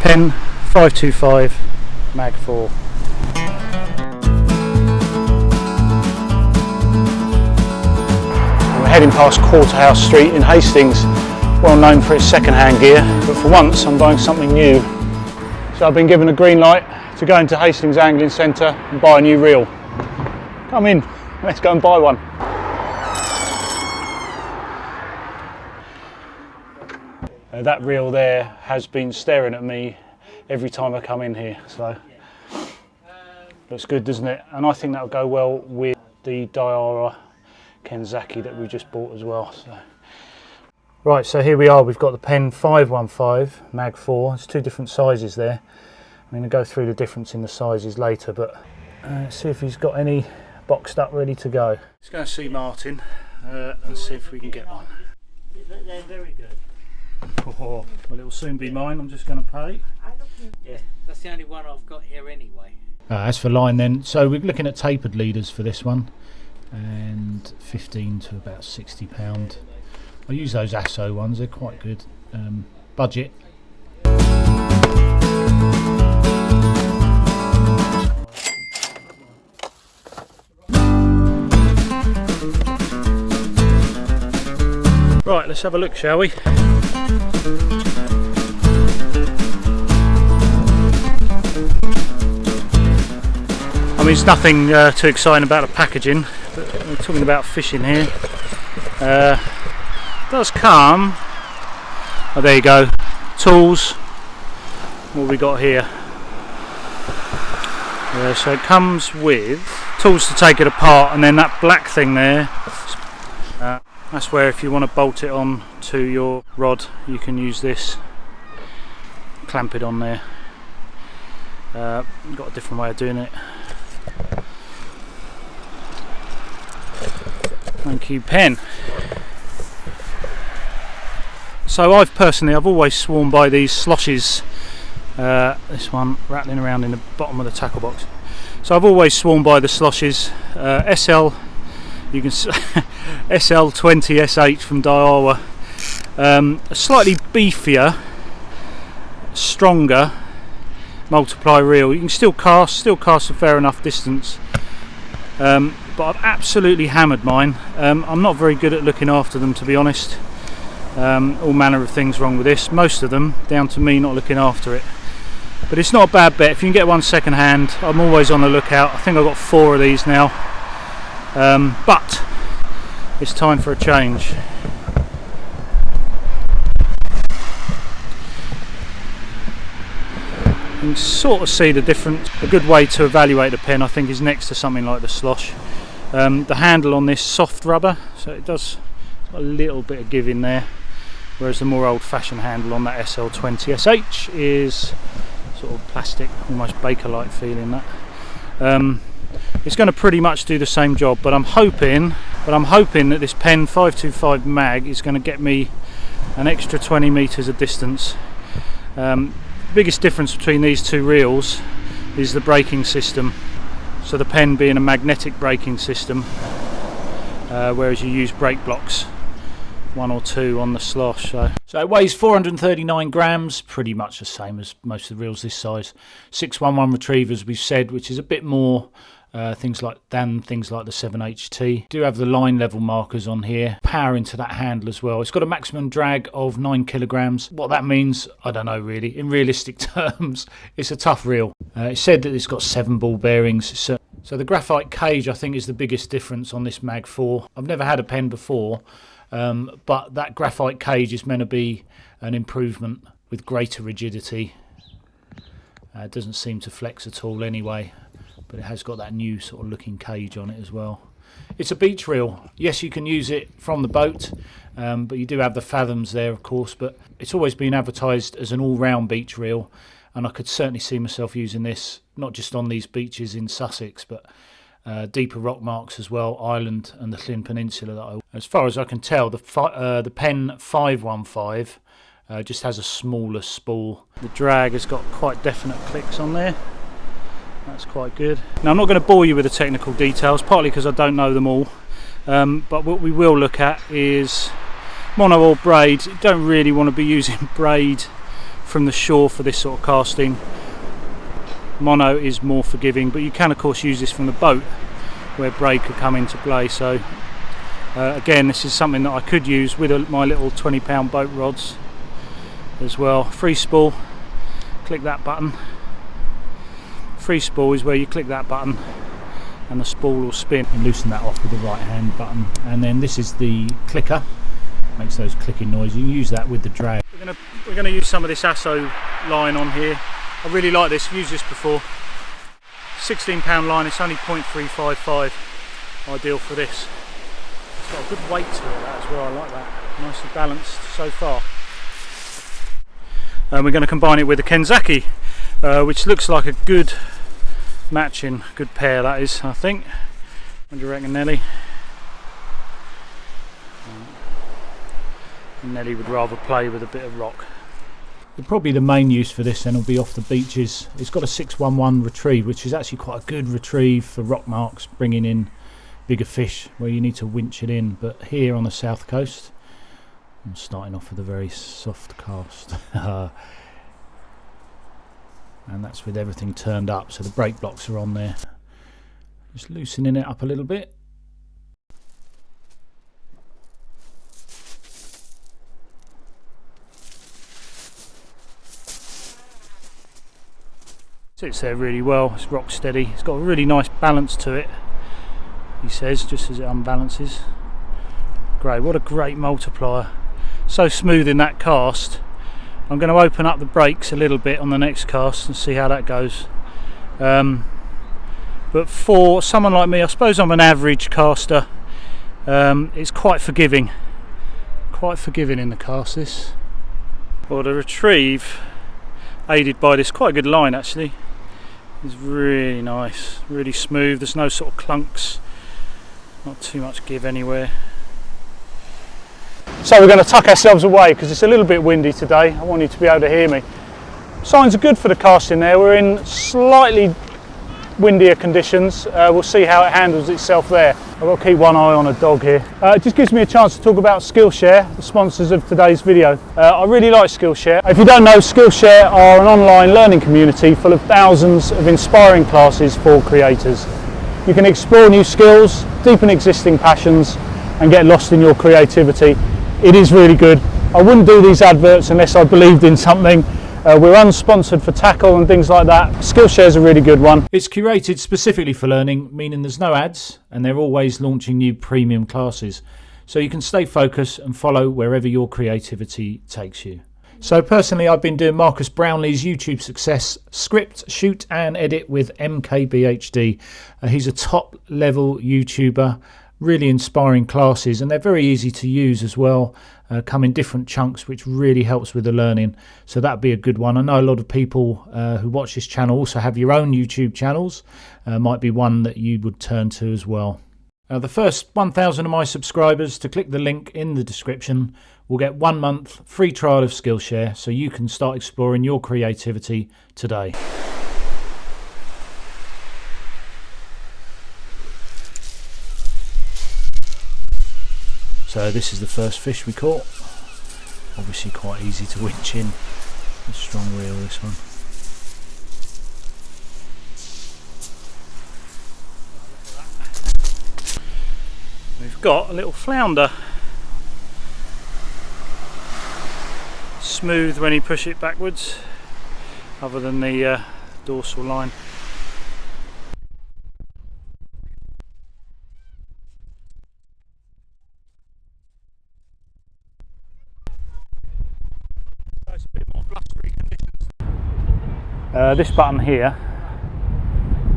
Penn 525 Mag 4. We're heading past Quarterhouse Street in Hastings, well known for its second-hand gear, but for once I'm buying something new. So I've been given a green light to go into Hastings Angling Centre and buy a new reel. Come in, let's go and buy one. That reel there has been staring at me every time I come in here, so looks good, doesn't it? And I think that'll go well with the Daiwa Kenzaki that we just bought as well. So. Right, so here we are. We've got the Penn 515 Mag 4. There's two different sizes there. I'm going to go through the difference in the sizes later, but see if he's got any boxed up ready to go. Let's go and see Martin and see if we can get one. They're very good. Oh, well, it will soon be mine. I'm just going to pay. Yeah, that's the only one I've got here anyway. As for line then, so we're looking at tapered leaders for this one, and 15 to about £60. I use those ASSO ones, they're quite good. Budget. Right, let's have a look, shall we? I mean, it's nothing too exciting about the packaging, but we're talking about fishing here. It does come, oh there you go, tools, what have we got here? So it comes with tools to take it apart, and then that black thing there, that's where if you want to bolt it on to your rod, you can use this, clamp it on there. Got a different way of doing it. Thank you, Penn. So I've always sworn by these SLOSHs. This one rattling around in the bottom of the tackle box. So I've always sworn by the SLOSHs. You can SL20 SH from Daiwa. A slightly beefier, stronger multiplier reel. You can still cast a fair enough distance. But I've absolutely hammered mine. I'm not very good at looking after them, to be honest. All manner of things wrong with this. Most of them down to me not looking after it. But it's not a bad bet. If you can get one second hand, I'm always on the lookout. I think I've got 4 of these now. But it's time for a change. You can sort of see the difference. A good way to evaluate the pen, I think, is next to something like the SLOSH. The handle on this soft rubber, so it does a little bit of give in there, whereas the more old-fashioned handle on that SL20 SH is sort of plastic, almost Baker-like feeling that. It's going to pretty much do the same job, but I'm hoping that this Penn 525 Mag is going to get me an extra 20 metres of distance. The biggest difference between these two reels is the braking system. So the Penn being a magnetic braking system, whereas you use brake blocks, 1 or 2 on the SLOSH. So it weighs 439 grams, pretty much the same as most of the reels this size. 611 retrievers, we've said, which is a bit more things like the 7HT. Do have the line level markers on here. Power into that handle as well. It's got a maximum drag of 9 kilograms. What that means, I don't know really. In realistic terms, it's a tough reel. It said that it's got 7 ball bearings. So the graphite cage, I think, is the biggest difference on this Mag 4. I've never had a pen before, but that graphite cage is meant to be an improvement with greater rigidity. It doesn't seem to flex at all anyway, but it has got that new sort of looking cage on it as well. It's a beach reel. Yes, you can use it from the boat, but you do have the fathoms there, of course, but it's always been advertised as an all-round beach reel, and I could certainly see myself using this not just on these beaches in Sussex, but deeper rock marks as well, Ireland and the Llyn Peninsula. As far as I can tell, the Penn 515 just has a smaller spool. The drag has got quite definite clicks on there. That's quite good. Now, I'm not going to bore you with the technical details, partly because I don't know them all, but what we will look at is mono or braid. You don't really want to be using braid from the shore for this sort of casting. Mono is more forgiving, but you can of course use this from the boat where braid could come into play. So again, this is something that I could use with my little 20-pound boat rods as well. Free spool, click that button. Free spool is where you click that button and the spool will spin. And loosen that off with the right hand button. And then this is the clicker, makes those clicking noises. You can use that with the drag. We're going to use some of this ASSO line on here. I really like this, I've used this before. 16-pound line, it's only 0.355, ideal for this. It's got a good weight to it, that as well, I like that. Nicely balanced so far. And we're going to combine it with the Kenzaki, which looks like a good matching, good pair that is, I think. What do you reckon, Nelly? Nelly would rather play with a bit of rock. Probably the main use for this then will be off the beaches. It's got a 611 retrieve, which is actually quite a good retrieve for rock marks, bringing in bigger fish where you need to winch it in. But here on the south coast, I'm starting off with a very soft cast. And that's with everything turned up, so the brake blocks are on there. Just loosening it up a little bit. Sits there really well, it's rock steady, it's got a really nice balance to it, he says, just as it unbalances. Great, what a great multiplier. So smooth in that cast. I'm going to open up the brakes a little bit on the next cast and see how that goes. But for someone like me, I suppose I'm an average caster, it's quite forgiving. Quite forgiving in the cast, this. Well, the retrieve, aided by this quite a good line actually, is really nice, really smooth. There's no sort of clunks, not too much give anywhere. So we're going to tuck ourselves away because it's a little bit windy today. I want you to be able to hear me. Signs are good for the casting there. We're in slightly windier conditions. We'll see how it handles itself there. I've got to keep one eye on a dog here. It just gives me a chance to talk about Skillshare, the sponsors of today's video. I really like Skillshare. If you don't know, Skillshare are an online learning community full of thousands of inspiring classes for creators. You can explore new skills, deepen existing passions and get lost in your creativity. It is really good. I wouldn't do these adverts unless I believed in something. We're unsponsored for tackle and things like that. Skillshare is a really good one. It's curated specifically for learning, meaning there's no ads and they're always launching new premium classes. So you can stay focused and follow wherever your creativity takes you. So personally, I've been doing Marcus Brownlee's YouTube success script, shoot and edit with MKBHD. He's a top level YouTuber. Really inspiring classes and they're very easy to use as well, come in different chunks which really helps with the learning, so that'd be a good one. I know a lot of people who watch this channel also have your own YouTube channels, might be one that you would turn to as well. The first 1,000 of my subscribers to click the link in the description will get 1 month free trial of Skillshare, so you can start exploring your creativity today. So this is the first fish we caught. Obviously quite easy to winch in. A strong reel, this one. We've got a little flounder. Smooth when you push it backwards, other than the dorsal line. This button here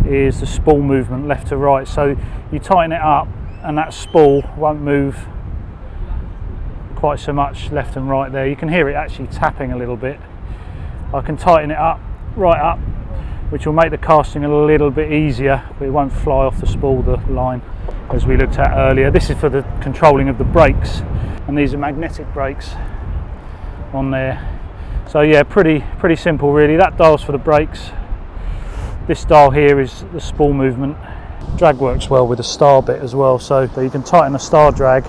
is the spool movement left to right, so you tighten it up and that spool won't move quite so much left and right there. You can hear it actually tapping a little bit. I can tighten it up, right up, which will make the casting a little bit easier, but it won't fly off the spool, the line, as we looked at earlier. This is for the controlling of the brakes, and these are magnetic brakes on there. So yeah, pretty simple really. That dial's for the brakes. This dial here is the spool movement. Drag works well with the star bit as well, so you can tighten the star drag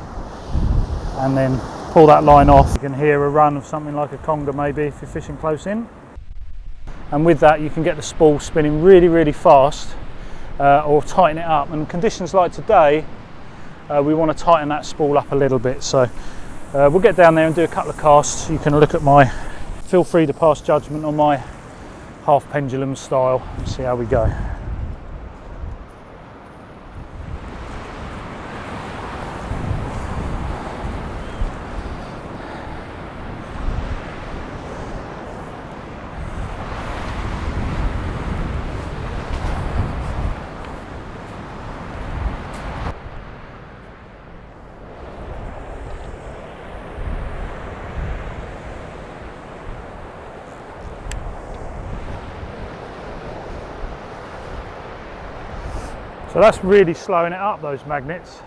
and then pull that line off. You can hear a run of something like a conger maybe if you're fishing close in. And with that you can get the spool spinning really, really fast, or tighten it up. And conditions like today, we want to tighten that spool up a little bit. So we'll get down there and do a couple of casts. You can look at feel free to pass judgment on my half pendulum style and see how we go. So that's really slowing it up, those magnets.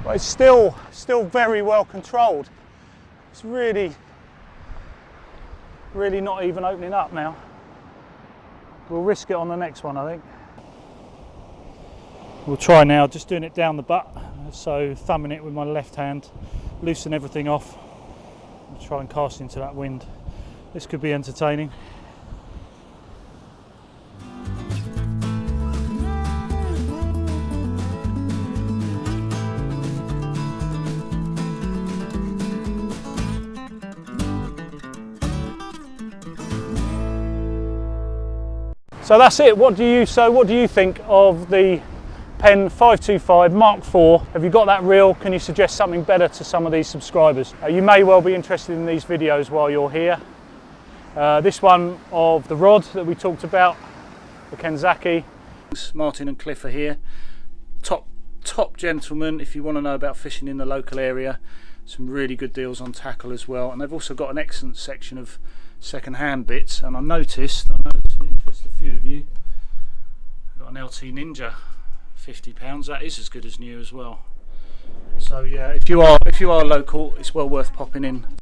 But it's still very well controlled. It's really not even opening up now. We'll risk it on the next one, I think. We'll try now, just doing it down the butt, so thumbing it with my left hand, loosen everything off, and try and cast into that wind. This could be entertaining. So that's it. What do you think of the Penn 525 Mark IV? Have you got that reel? Can you suggest something better to some of these subscribers? You may well be interested in these videos while you're here. This one of the rod that we talked about, the Kenzaki. Martin and Cliff are here. Top gentlemen if you want to know about fishing in the local area. Some really good deals on tackle as well, and they've also got an excellent section of second-hand bits. And I noticed it interests a few of you, I've got an LT Ninja, £50. That is as good as new as well. So yeah, if you are local, it's well worth popping in